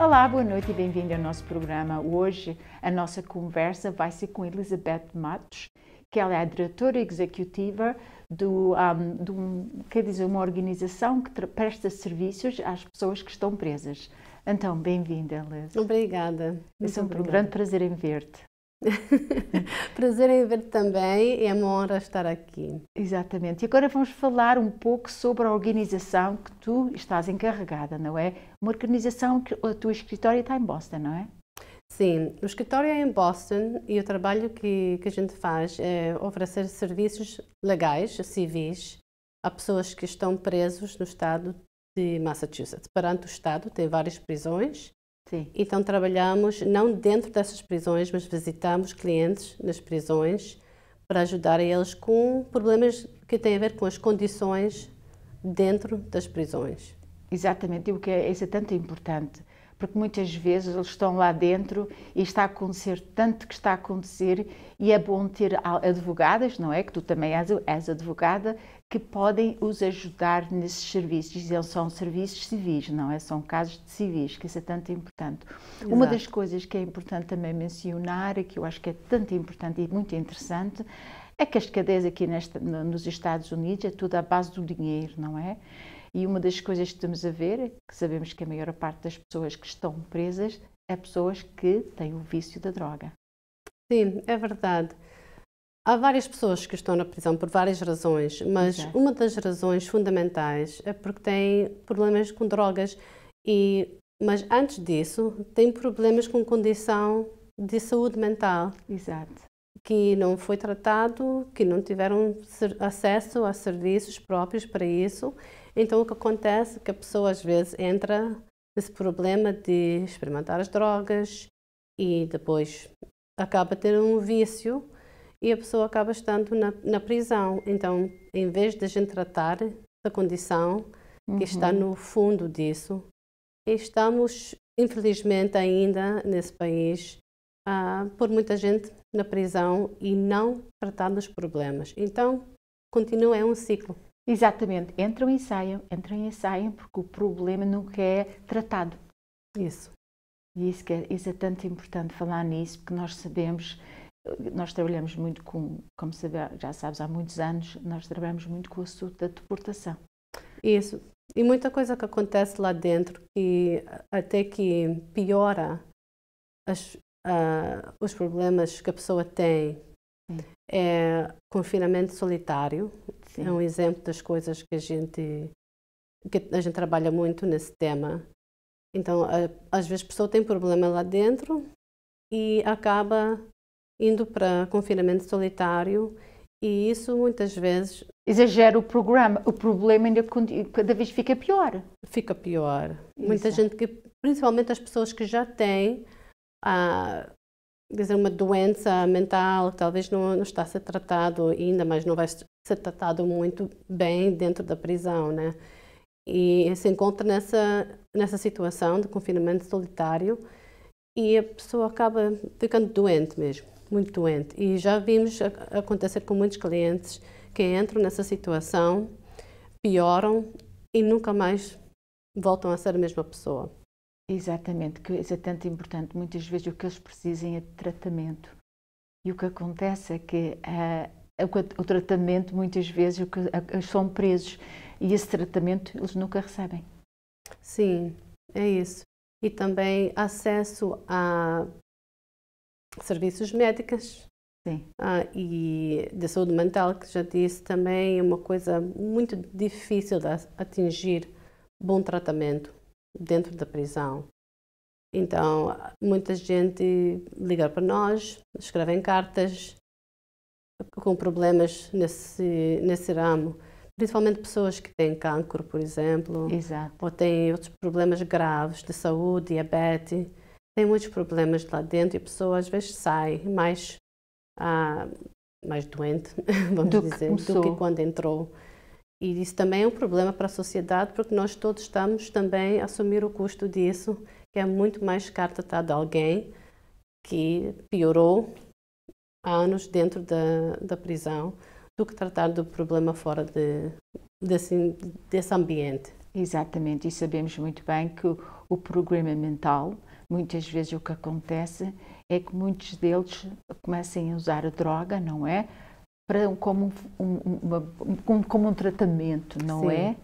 Olá, boa noite e bem-vindo ao nosso programa. Hoje a nossa conversa vai ser com Elizabeth Matos, que ela é a diretora executiva quer dizer, uma organização que presta serviços às pessoas que estão presas. Então, bem-vinda, Liz. Obrigada. É um grande prazer em ver-te. Prazer em ver-te também e é uma honra estar aqui. Exatamente. E agora vamos falar um pouco sobre a organização que tu estás encarregada, não é? Uma organização que o teu escritório está em Boston, não é? Sim, o escritório é em Boston e o trabalho que a gente faz é oferecer serviços legais, civis, a pessoas que estão presos no estado de Massachusetts. Perante o estado, tem várias prisões. Sim. Então trabalhamos não dentro dessas prisões, mas visitamos clientes nas prisões para ajudar eles com problemas que têm a ver com as condições dentro das prisões. Exatamente, e isso é tanto importante, porque muitas vezes eles estão lá dentro e está a acontecer tanto que está a acontecer e é bom ter advogadas, não é? Que tu também és advogada, que podem os ajudar nesses serviços. Eles são serviços civis, não é? São casos de civis, que isso é tanto importante. Exato. Uma das coisas que é importante também mencionar, que eu acho que é tanto importante e muito interessante, é que as cadeias aqui nos Estados Unidos é tudo à base do dinheiro, não é? E uma das coisas que estamos a ver é que sabemos que a maior parte das pessoas que estão presas é pessoas que têm o vício da droga. Sim, é verdade. Há várias pessoas que estão na prisão por várias razões, mas Exato. uma das razões fundamentais é porque têm problemas com drogas, mas antes disso têm problemas com condição de saúde mental. Exato. Que não foi tratado, que não tiveram acesso a serviços próprios para isso. Então o que acontece é que a pessoa às vezes entra nesse problema de experimentar as drogas e depois acaba tendo um vício e a pessoa acaba estando na prisão. Então, em vez de a gente tratar da condição que está no fundo disso, estamos, infelizmente, ainda nesse país por muita gente na prisão e não tratando os problemas. Então, continua, é um ciclo. Exatamente. Entram e saem, porque o problema nunca é tratado. Isso. E isso é tanto importante falar nisso, porque nós trabalhamos muito como já sabes, há muitos anos, nós trabalhamos muito com o assunto da deportação. Isso. E muita coisa que acontece lá dentro que até que piora os problemas que a pessoa tem. Sim. É confinamento solitário. Sim. É um exemplo das coisas que a gente trabalha muito nesse tema. Então, às vezes a pessoa tem problema lá dentro e acaba indo para confinamento solitário e isso muitas vezes exagera o problema ainda cada vez fica pior. Fica pior. Exato. Muita gente principalmente as pessoas que já têm uma doença mental que talvez não está a ser tratado ainda, mas não vai ser tratado muito bem dentro da prisão, né? E se encontra nessa situação de confinamento solitário e a pessoa acaba ficando doente mesmo, muito doente. E já vimos acontecer com muitos clientes que entram nessa situação, pioram e nunca mais voltam a ser a mesma pessoa. Exatamente, que isso é tanto importante. Muitas vezes o que eles precisam é de tratamento. E o que acontece é que o tratamento, muitas vezes, eles são presos e esse tratamento eles nunca recebem. Sim, é isso. E também acesso a serviços médicos. Sim. E de saúde mental, que já disse, também é uma coisa muito difícil de atingir bom tratamento dentro da prisão. Então, muita gente liga para nós, escrevem cartas com problemas nesse ramo, principalmente pessoas que têm cancro, por exemplo. Exato. Ou têm outros problemas graves de saúde, diabetes. Tem muitos problemas lá dentro e a pessoa às vezes sai mais doente, vamos dizer, do que quando entrou. E isso também é um problema para a sociedade, porque nós todos estamos também a assumir o custo disso, que é muito mais caro tratar de alguém que piorou há anos dentro da prisão do que tratar do problema fora desse ambiente. Exatamente, e sabemos muito bem que o programa mental, muitas vezes o que acontece é que muitos deles comecem a usar a droga, não é? Como um tratamento, não Sim. é?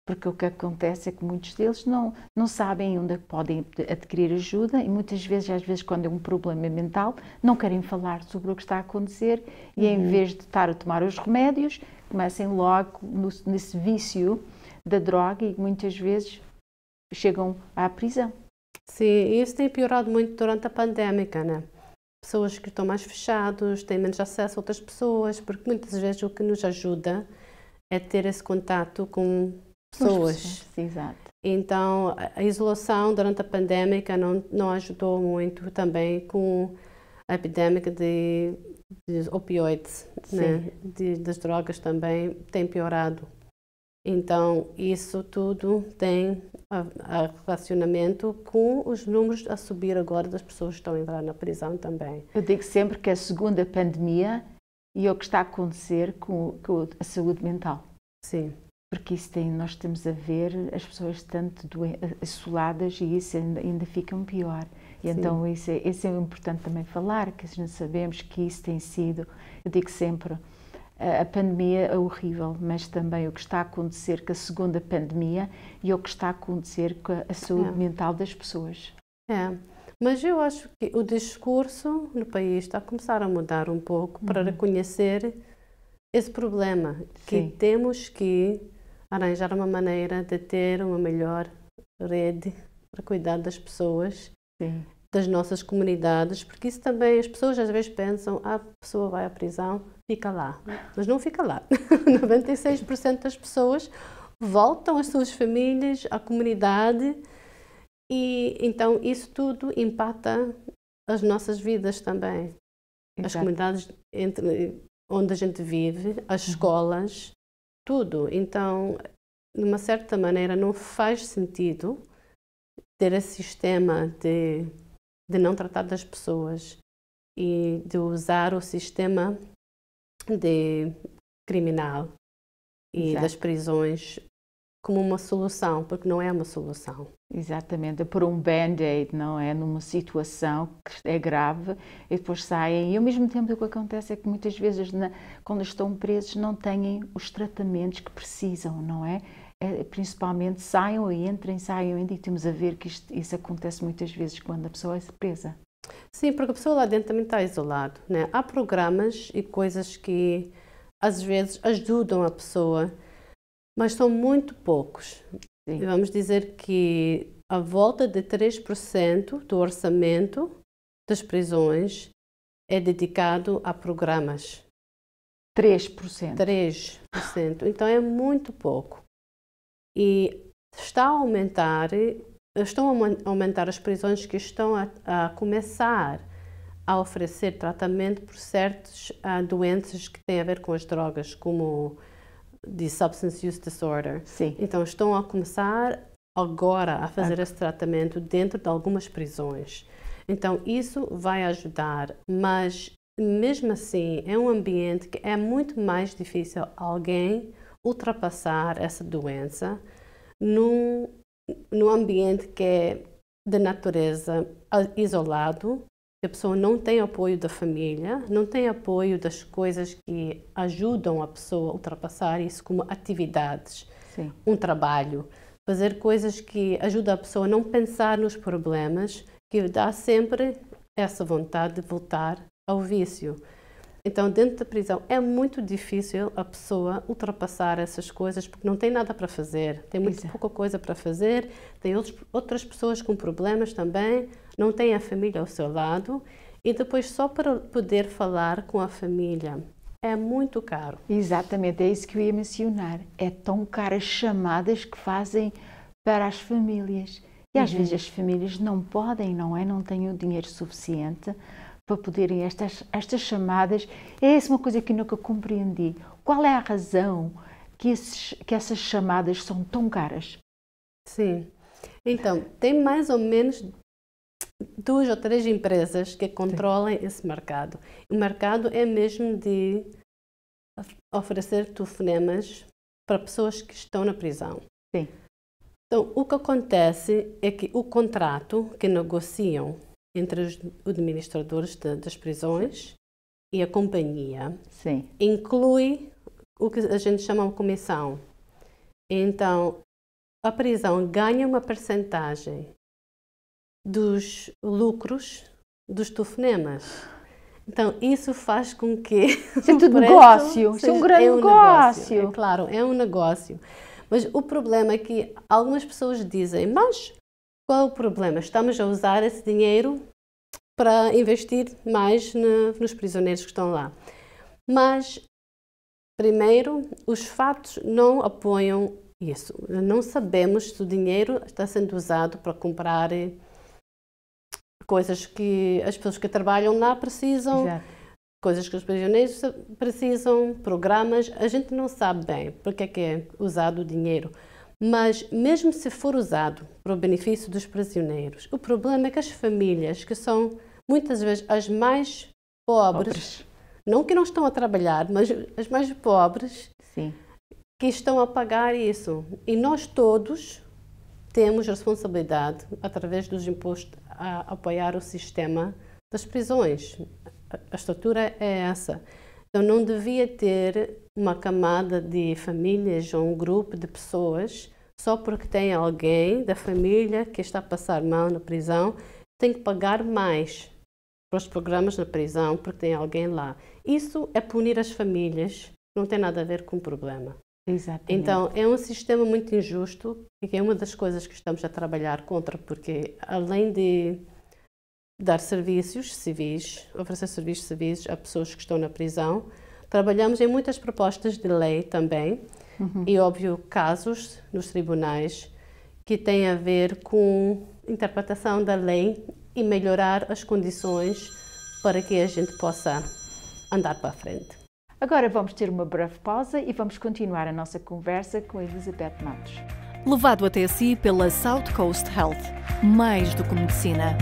Porque o que acontece é que muitos deles não sabem onde podem adquirir ajuda e muitas vezes, às vezes, quando é um problema mental, não querem falar sobre o que está a acontecer e em vez de estar a tomar os remédios, comecem logo nesse vício da droga e muitas vezes chegam à prisão. Sim, isso tem piorado muito durante a pandémica, né? Pessoas que estão mais fechados, têm menos acesso a outras pessoas, porque muitas vezes o que nos ajuda é ter esse contato com pessoas. Exato. Então, a isolação durante a pandémica não ajudou muito também com a epidemia de opioides, né? Das drogas também tem piorado. Então, isso tudo tem relacionamento com os números a subir agora das pessoas que estão a entrar na prisão também. Eu digo sempre que a segunda pandemia e o que está a acontecer com a saúde mental. Sim. Porque nós estamos a ver as pessoas tanto isoladas e isso ainda fica pior. E então isso é importante também falar, que nós sabemos que isso tem sido, eu digo sempre, a pandemia é horrível, mas também o que está a acontecer com a segunda pandemia e o que está a acontecer com a saúde mental das pessoas. Mas eu acho que o discurso no país está a começar a mudar um pouco para reconhecer esse problema, que temos que arranjar uma maneira de ter uma melhor rede para cuidar das pessoas, das nossas comunidades, porque isso também, as pessoas às vezes pensam, a pessoa vai à prisão, fica lá. Mas não fica lá. 96% das pessoas voltam às suas famílias, à comunidade, e então isso tudo impacta as nossas vidas também. As comunidades onde a gente vive, as escolas, tudo. Então, de uma certa maneira, não faz sentido ter esse sistema de não tratar das pessoas e de usar o sistema de criminal e das prisões como uma solução, porque não é uma solução. Exatamente, é por um band-aid, não é? Numa situação que é grave e depois saem. E ao mesmo tempo o que acontece é que muitas vezes quando estão presos não têm os tratamentos que precisam, não é? Principalmente saiam e entrem, e temos a ver que isso acontece muitas vezes quando a pessoa é presa. Sim, porque a pessoa lá dentro também está isolada, né? Há programas e coisas que às vezes ajudam a pessoa, mas são muito poucos. Vamos dizer que a volta de 3% do orçamento das prisões é dedicado a programas. 3%? 3%. Então é muito pouco. E estão a aumentar as prisões que estão a começar a oferecer tratamento por certas doenças que têm a ver com as drogas, como de Substance Use Disorder. Então estão a começar agora a fazer esse tratamento dentro de algumas prisões. Então isso vai ajudar, mas mesmo assim é um ambiente que é muito mais difícil alguém ultrapassar essa doença num ambiente que é de natureza isolado. A pessoa não tem apoio da família, não tem apoio das coisas que ajudam a pessoa a ultrapassar isso, como atividades, um trabalho, fazer coisas que ajudam a pessoa a não pensar nos problemas, que dá sempre essa vontade de voltar ao vício. Então, dentro da prisão é muito difícil a pessoa ultrapassar essas coisas porque não tem nada para fazer, tem muito pouca coisa para fazer, tem outras pessoas com problemas também, não tem a família ao seu lado e depois só para poder falar com a família é muito caro. Exatamente, é isso que eu ia mencionar. É tão caro as chamadas que fazem para as famílias. E às vezes as famílias não podem, não é? Não têm o dinheiro suficiente para poderem estas chamadas. É essa uma coisa que eu nunca compreendi. Qual é a razão que essas chamadas são tão caras? Sim. Então, tem mais ou menos 2 ou 3 empresas que controlam esse mercado. O mercado é mesmo de oferecer telefonemas para pessoas que estão na prisão. Então, o que acontece é que o contrato que negociam entre os administradores das prisões e a companhia Sim. inclui o que a gente chama de comissão. Então, a prisão ganha uma percentagem dos lucros dos telefonemas. Então, isso faz com que Isso é tudo negócio, isso é um grande negócio. É claro, é um negócio. Mas o problema é que algumas pessoas dizem, mas qual é o problema? Estamos a usar esse dinheiro para investir mais nos prisioneiros que estão lá. Mas, primeiro, os fatos não apoiam isso. Não sabemos se o dinheiro está sendo usado para comprar coisas que as pessoas que trabalham lá precisam, Exato. coisas que os prisioneiros precisam, programas. A gente não sabe bem porque é que é usado o dinheiro. Mas, mesmo se for usado para o benefício dos prisioneiros, o problema é que as famílias, que são muitas vezes as mais pobres, não que não estão a trabalhar, mas as mais pobres, Sim. que estão a pagar isso. E nós todos temos responsabilidade, através dos impostos, a apoiar o sistema das prisões. A estrutura é essa. Então, não devia ter uma camada de famílias ou um grupo de pessoas só porque tem alguém da família que está a passar mal na prisão, tem que pagar mais para os programas na prisão porque tem alguém lá. Isso é punir as famílias, não tem nada a ver com o problema. Exatamente. Então, é um sistema muito injusto e que é uma das coisas que estamos a trabalhar contra, porque além de dar serviços civis, oferecer serviços civis a pessoas que estão na prisão, trabalhamos em muitas propostas de lei também e, óbvio, casos nos tribunais que têm a ver com interpretação da lei e melhorar as condições para que a gente possa andar para a frente. Agora vamos ter uma breve pausa e vamos continuar a nossa conversa com a Elizabeth Matos. Levado até si pela South Coast Health. Mais do que medicina.